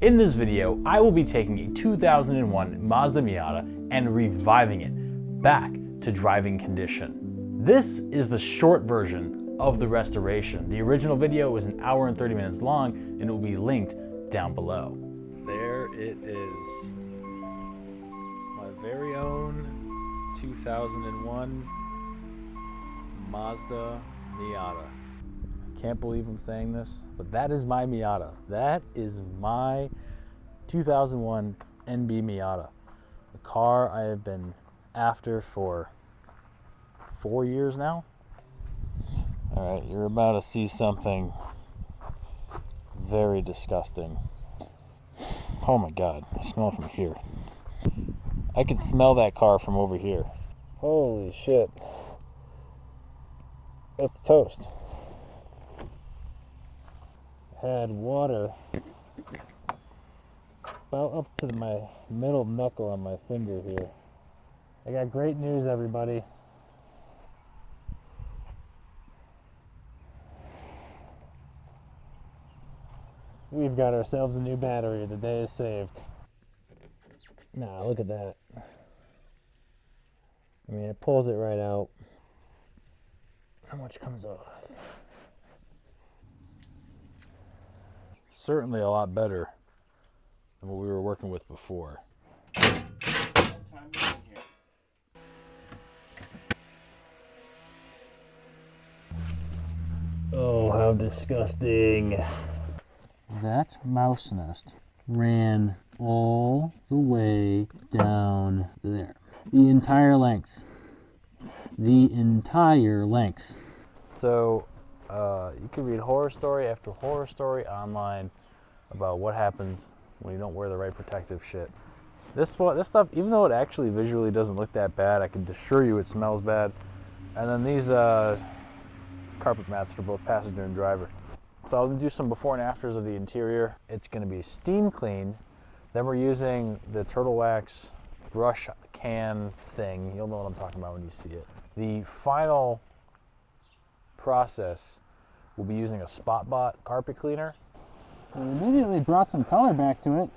In this video, I will be taking a 2001 Mazda Miata and reviving it back to driving condition. This is the short version of the restoration. The original video was 1 hour and 30 minutes long and it will be linked down below. There it is. My very own 2001 Mazda Miata. Can't believe I'm saying this, but that is my Miata. That is my 2001 NB Miata. The car I have been after for 4 years now. All right, you're about to see something very disgusting. Oh my God, I smell it from here. I can smell that car from over here. Holy shit. That's toast. Had water about up to my middle knuckle on my finger here. I got great news, everybody. We've got ourselves a new battery. The day is saved. Nah, look at that. I mean, it pulls it right out. How much comes off? Certainly a lot better than what we were working with before. Oh, how disgusting. That mouse nest ran all the way down there. The entire length. The entire length. So, you can read horror story after horror story online about what happens when you don't wear the right protective shit. This stuff, even though it actually visually doesn't look that bad, I can assure you it smells bad. And then these carpet mats for both passenger and driver. So I'll do some before and afters of the interior. It's going to be steam clean. Then we're using the Turtle Wax brush can thing. You'll know what I'm talking about when you see it. The final process will be using a SpotBot carpet cleaner. We immediately brought some color back to it.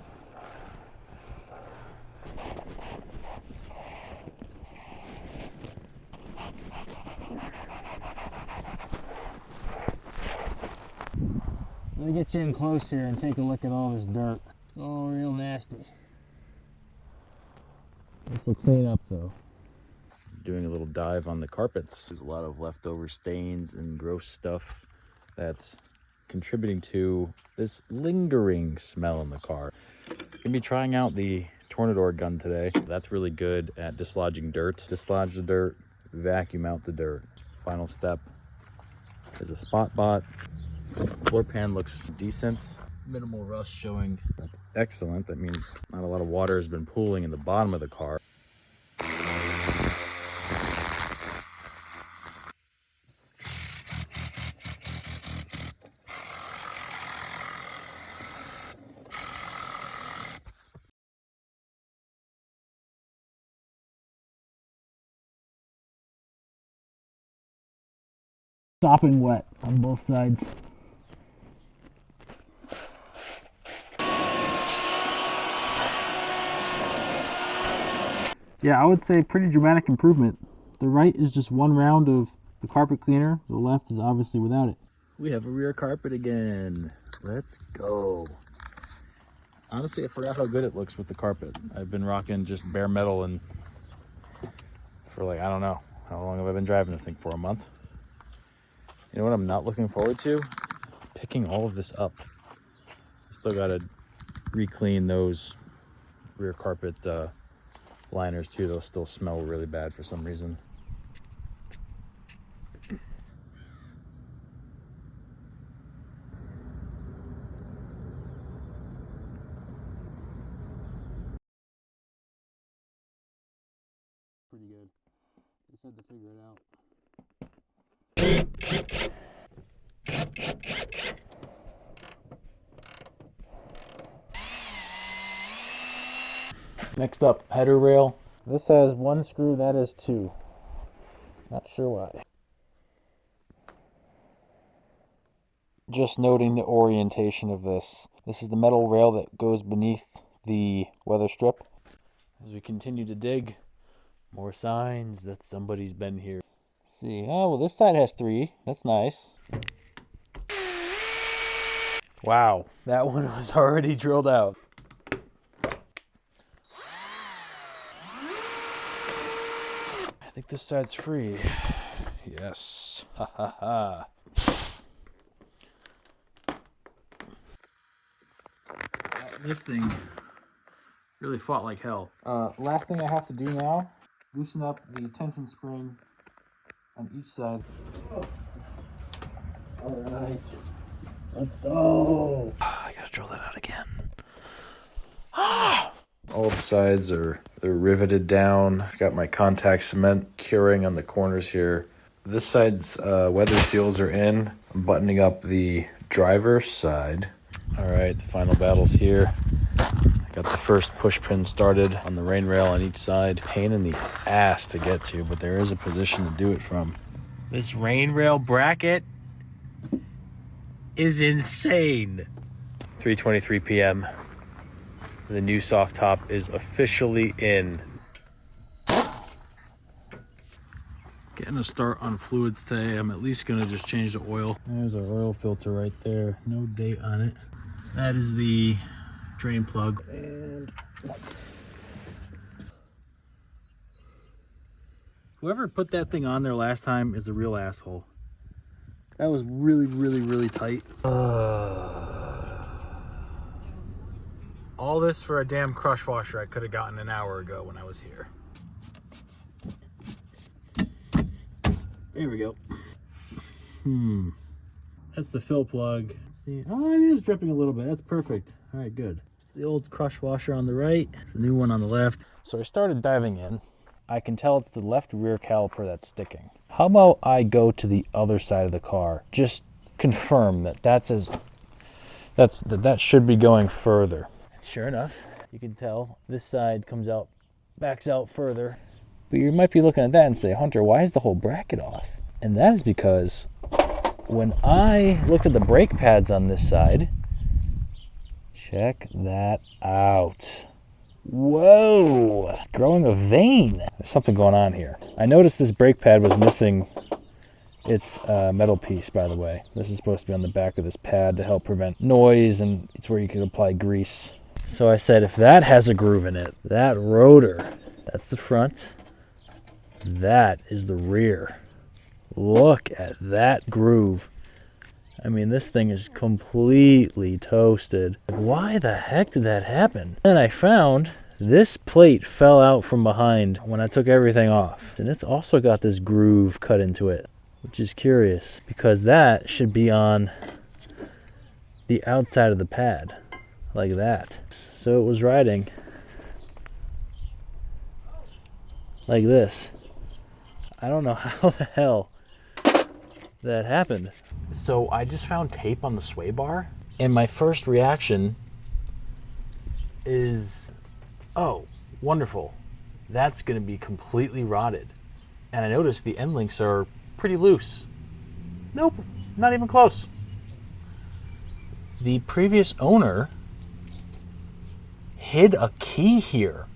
Let me get you in close here and take a look at all this dirt. It's all real nasty. This will clean up though. Doing a little dive on the carpets. There's a lot of leftover stains and gross stuff that's contributing to this lingering smell in the car. Gonna be trying out the Tornador gun today. That's really good at dislodging dirt. Dislodge the dirt, vacuum out the dirt. Final step is a SpotBot. Floor pan looks decent. Minimal rust showing. That's excellent. That means not a lot of water has been pooling in the bottom of the car. Sopping wet on both sides. Yeah, I would say pretty dramatic improvement. The right is just one round of the carpet cleaner. The left is obviously without it. We have a rear carpet again. Let's go. Honestly, I forgot how good it looks with the carpet. I've been rocking just bare metal and for like, I don't know. How long have I been driving this thing for? A month? You know what I'm not looking forward to? Picking all of this up. Still gotta re-clean those rear carpet liners too. They'll still smell really bad for some reason. Pretty good. Just had to figure it out. Next up, header rail. This has one screw, that is two. Not sure why. Just noting the orientation of this. This is the metal rail that goes beneath the weather strip. As we continue to dig, more signs that somebody's been here. Let's see, oh, well, this side has 3. That's nice. Wow, that one was already drilled out. I think this side's free. Yes. Ha ha ha. This thing really fought like hell. Last thing I have to do now, loosen up the tension spring on each side. All right, let's go. I gotta drill that out again. All the sides they're riveted down. Got my contact cement curing on the corners here. This side's weather seals are in. I'm buttoning up the driver's side. All right, the final battle's here. Got the first push pin started on the rain rail on each side. Pain in the ass to get to, but there is a position to do it from. This rain rail bracket is insane. 3:23 p.m. The new soft top is officially in. Getting a start on fluids today. I'm at least gonna just change the oil. There's our oil filter right there. No date on it. That is the drain plug. And whoever put that thing on there last time is a real asshole. That was really, really, really tight. All this for a damn crush washer I could have gotten an hour ago when I was here. There we go. That's the fill plug. Let's see. Oh, it is dripping a little bit. That's perfect. All right, good. It's the old crush washer on the right. It's the new one on the left. So I started diving in. I can tell it's the left rear caliper that's sticking. How about I go to the other side of the car? Just confirm that that should be going further. Sure enough, you can tell this side comes out, backs out further. But you might be looking at that and say, Hunter, why is the whole bracket off? And that is because when I looked at the brake pads on this side, check that out. Whoa, it's growing a vein. There's something going on here. I noticed this brake pad was missing its metal piece, by the way. This is supposed to be on the back of this pad to help prevent noise, and it's where you can apply grease. So I said, if that has a groove in it, that rotor, that's the front, that is the rear. Look at that groove. I mean, this thing is completely toasted. Why the heck did that happen? Then I found this plate fell out from behind when I took everything off. And it's also got this groove cut into it, which is curious because that should be on the outside of the pad, like that. So it was riding like this. I don't know how the hell that happened. So I just found tape on the sway bar, and my first reaction is, oh, wonderful. That's gonna be completely rotted. And I noticed the end links are pretty loose. Nope, not even close. The previous owner hid a key here.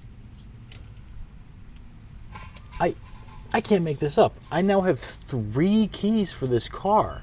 I can't make this up. I now have 3 keys for this car.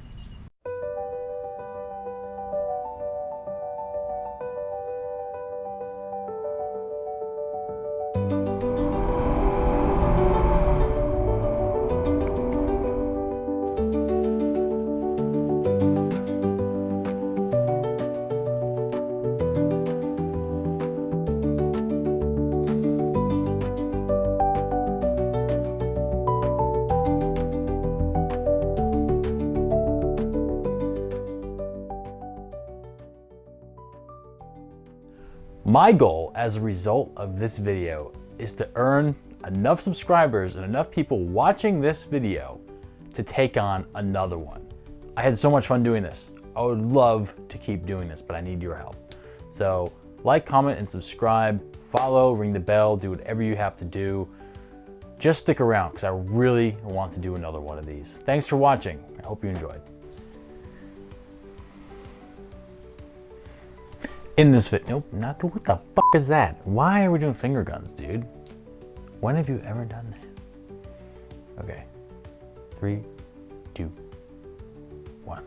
My goal as a result of this video is to earn enough subscribers and enough people watching this video to take on another one. I had so much fun doing this. I would love to keep doing this, but I need your help. So like, comment, and subscribe, follow, ring the bell, do whatever you have to do. Just stick around because I really want to do another one of these. Thanks for watching. I hope you enjoyed. In this video, nope, not the, what the fuck is that? Why are we doing finger guns, dude? When have you ever done that? Okay, 3, 2, 1.